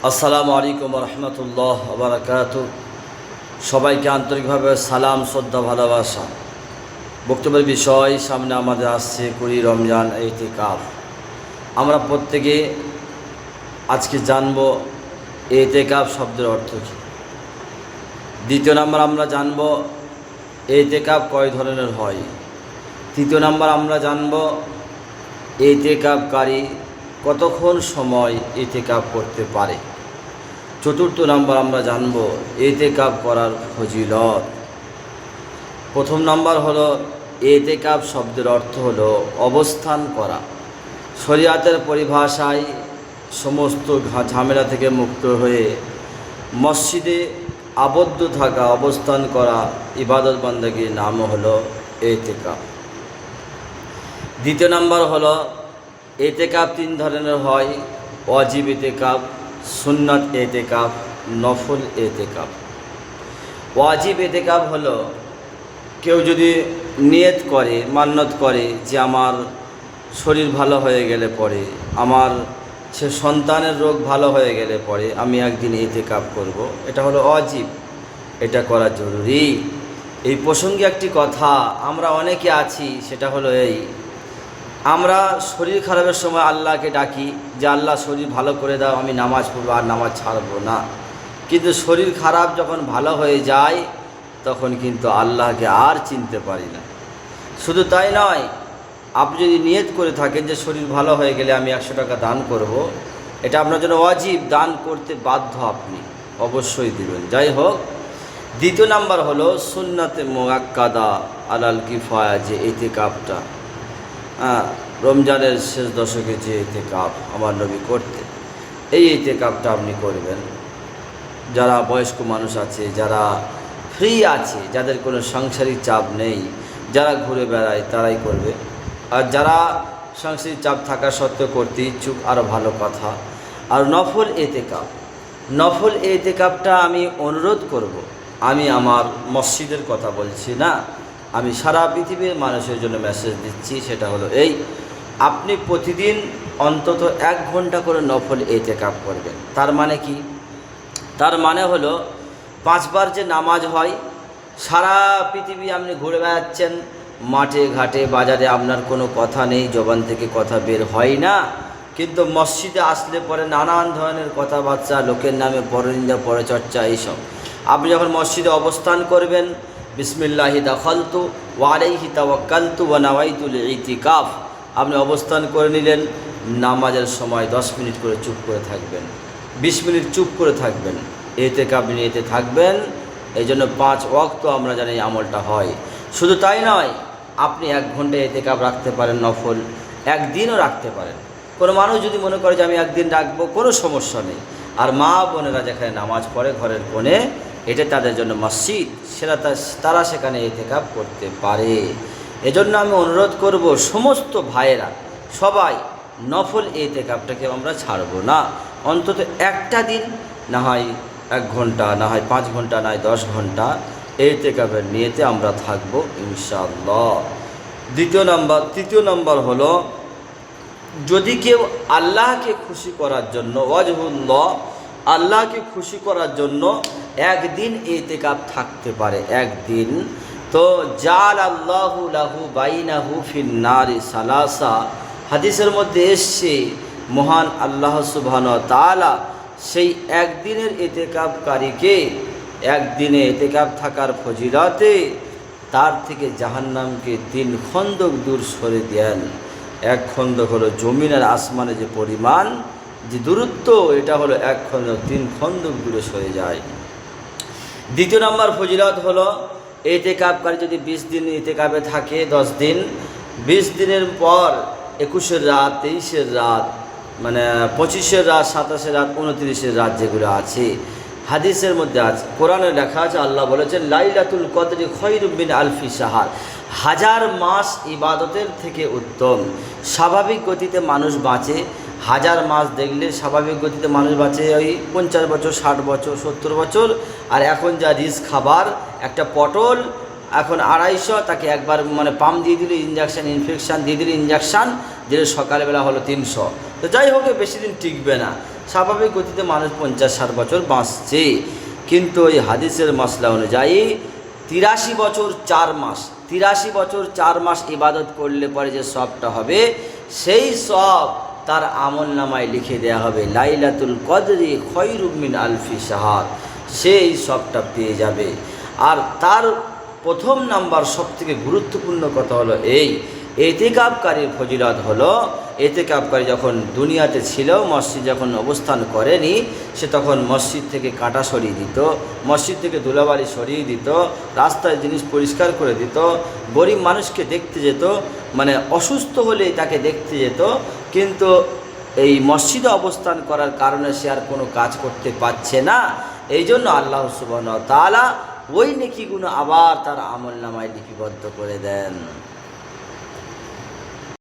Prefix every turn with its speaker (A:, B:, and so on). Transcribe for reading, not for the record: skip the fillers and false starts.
A: আসসালামু আলাইকুম রহমতুল্লাহ বারাকাতুহু। সবাইকে আন্তরিকভাবে সালাম, শ্রদ্ধা, ভালোবাসা। বক্তব্যের বিষয় সামনে আমাদের আসছে 20 রমজান ইতিকাফ। আমরা প্রত্যেকে আজকে জানব ইতিকাফ শব্দের অর্থ কী। দ্বিতীয় নাম্বার আমরা জানব ইতিকাফ কয় ধরনের হয়। তৃতীয় নাম্বার আমরা জানব ইতিকাফকারী কতক্ষণ সময় ইতিকাফ করতে পারে। চতুর্থ নাম্বার আমরা জানব ইতিকাফ করার ফজিলত। প্রথম নাম্বার হলো ইতিকাফ শব্দের অর্থ হলো অবস্থান করা। শরিয়াতের পরিভাষায় সমস্ত ঝামেলা থেকে মুক্ত হয়ে মসজিদে আবদ্ধ থাকা, অবস্থান করা ইবাদত বান্দাগির নাম হলো ইতিকাফ। দ্বিতীয় নাম্বার হলো ইতিকাফ 3 ধরনের হয়: ওয়াজিব ইতিকাফ, সুন্নাত ইতিকাফ, নফল ইতিকাফ। ওয়াজিব ইতিকাফ হলো কেউ যদি নিয়ত করে, মান্নত করে যে আমার শরীর ভালো হয়ে গেলে পরে, আমার সে সন্তানের রোগ ভালো হয়ে গেলে পরে আমি একদিন ইতিকাফ করব, এটা হলো ওয়াজিব, এটা করা জরুরি। এই প্রসঙ্গে একটি কথা আমরা অনেকে আছি, সেটা হলো আমরা শরীর খারাপের সময় আল্লাহকে ডাকি যে আল্লাহ শরীর ভালো করে দাও, আমি নামাজ পড়বো আর নামাজ ছাড়বো না। কিন্তু শরীর খারাপ যখন ভালো হয়ে যায় তখন কিন্তু আল্লাহকে আর চিনতে পারি না। শুধু তাই নয়, আপনি যদি নিয়ত করে থাকেন যে শরীর ভালো হয়ে গেলে আমি 100 টাকা দান করব, এটা আপনার জন্য ওয়াজিব, দান করতে বাধ্য, আপনি অবশ্যই দিবেন। যাই হোক, দ্বিতীয় নাম্বার হলো সুন্নাতে মুআক্কাদা আলাল কিফায়া, যে ইতিকাফটা রমজানের শেষ দশকে যে ইতিকাফ আমার নবী করতেন, এই ইতিকাফটা আপনি করবেন। যারা বয়স্ক মানুষ আছে, যারা ফ্রি আছে, যাদের কোনো সাংসারিক চাপ নেই, যারা ঘুরে বেড়ায় তারাই করবে। আর যারা সাংসারিক চাপ থাকা সত্ত্বেও করতে ইচ্ছুক, আরও ভালো কথা। আর নফল ইতিকাফটা আমি অনুরোধ করব, আমি আমার মসজিদের কথা বলছি না, আমি সারা পৃথিবীর মানুষের জন্য মেসেজ দিচ্ছি। সেটা হলো আপনি প্রতিদিন অন্তত 1 ঘন্টা করে নফল ইতিকাফ করবেন। তার মানে কি? তার মানে হলো 5 বার যে নামাজ হয়, সারা পৃথিবী আপনি ঘুরে বেড়াচ্ছেন, মাঠে ঘাটে বাজারে আপনার কোনো কথা নেই, জবান থেকে কথা বের হয় না, কিন্তু মসজিদে আসলে পরে নানান ধরনের কথাবার্তা, লোকের নামে পরনিন্দা, পরচর্চা, এইসব। আপনি যখন মসজিদে অবস্থান করবেন, বিসমিল্লাহি দাখালতু ওয়া আলাইহি তাওয়াক্কালতু ওয়া নাওয়াইতুল ইতিকাফ, আপনি অবস্থান করে নিলেন। নামাজের সময় 10 মিনিট করে চুপ করে থাকবেন, 20 মিনিট চুপ করে থাকবেন, ইতিকাফ নিয়েতে থাকবেন। এই জন্য 5 ওয়াক্ত আমরা জানি আমলটা হয়। শুধু তাই নয়, আপনি 1 ঘন্টা ইতিকাফ রাখতে পারেন, নফল একদিনও রাখতে পারেন। কোনো মানুষ যদি মনে করে যে আমি একদিন রাখবো, কোনো সমস্যা নেই। আর মা বোনেরা যেখানে নামাজ পড়ে ঘরের কোণে, এটা তাদের জন্য মসজিদ, তারা সেখানে ইতিকাফ করতে পারে। এজন্য আমি অনুরোধ করব সমস্ত ভাইয়েরা, সবাই নফল ইতিকাফটাকে আমরা ছাড়বো না। অন্তত একটা দিন, না হয় 1 ঘন্টা, না হয় 5 ঘন্টা, না হয় 10 ঘন্টা ইতিকাফের নিয়তে আমরা থাকবো ইনশাআল্লাহ। তৃতীয় নাম্বার হলো, যদি কেউ আল্লাহকে খুশি করার জন্য, ওয়াজহুল্লাহ, আল্লাহকে খুশি করার জন্য একদিন ইতিকাফ থাকতে পারে, একদিন, তো জাল আল্লাহু লাহু বাইনাহু ফিন্নারি সালাসা, হাদিসের মধ্যে এসছে মহান আল্লাহ সুবহানাহু ওয়া তাআলা সেই একদিনের ইতিকাফকারীকে, একদিনে ইতিকাফ থাকার ফজিলতে তার থেকে জাহান্নামকে 3 খন্দক দূর সরে দেন। 1 খন্দক হলো জমিন আর আসমানে যে পরিমাণ, যে দূরত্ব, এটা হলো 1 খন্দক, 3 খন্দক দূরে সরে যায়। দ্বিতীয় নম্বর ফজিলত হলো, ইতিকাফকারী যদি 20 দিন ইতিকাফে থাকে, 10 দিন, 20 দিনের পর 21 রাত, 23 রাত, মানে 25 রাত, 27 রাত, 29 রাত যেগুলো আছে, হাদিসের মধ্যে আছে, কোরআনে লেখা আছে, আল্লাহ বলেছেন লাইলাতুল কদরি খায়রুম মিন আলফি শাহর, 1000 মাস ইবাদতের থেকে উত্তম। স্বাভাবিক গতিতে মানুষ বাঁচে, 1000 মাস দেখলে স্বাভাবিক গতিতে মানুষ বাঁচে ওই 50 বছর, 60 বছর, 70 বছর। আর এখন যা রিচ খাবার, একটা পটল এখন 250, তাকে একবার মানে পাম্প দিয়ে দিলে, ইনজেকশান, ইনফেকশান দিয়ে দিলে ইনজেকশান, যেটা সকালবেলা হলো 300। তো যাই হোক, বেশি দিন টিকবে না। স্বাভাবিক গতিতে মানুষ 50-60 বছর বাঁচছে, কিন্তু ওই হাদিসের মসলা অনুযায়ী 83 বছর 4 মাস 83 বছর 4 মাস ইবাদত করলে পরে যে সবটা হবে, সেই সব তার আমল নামায় লিখে দেওয়া হবে। লাইলাতুল কদরি খয়রুম মিন আলফি শাহর, সেই সবটা পেয়ে যাবে। আর তার প্রথম নাম্বার সবথেকে গুরুত্বপূর্ণ কথা হলো এই, এতেকাবকারীর ফজিলত হলো, এতেকাবকারী যখন দুনিয়াতে ছিল, মসজিদ যখন অবস্থান করেনি, সে তখন মসজিদ থেকে কাঁটা সরিয়ে দিত, মসজিদ থেকে ধুলাবালি সরিয়ে দিত, রাস্তায় জিনিস পরিষ্কার করে দিত, গরিব মানুষকে দেখতে যেত, মানে অসুস্থ হলে তাকে দেখতে যেত। কিন্তু এই মসজিদে অবস্থান করার কারণে সে আর কোনো কাজ করতে পারছে না। এই জন্য আল্লাহ সুবহানাহু ওয়া তাআলা ওই নেকিগুলো আবার তার আমল নামায় লিপিবদ্ধ করে দেন।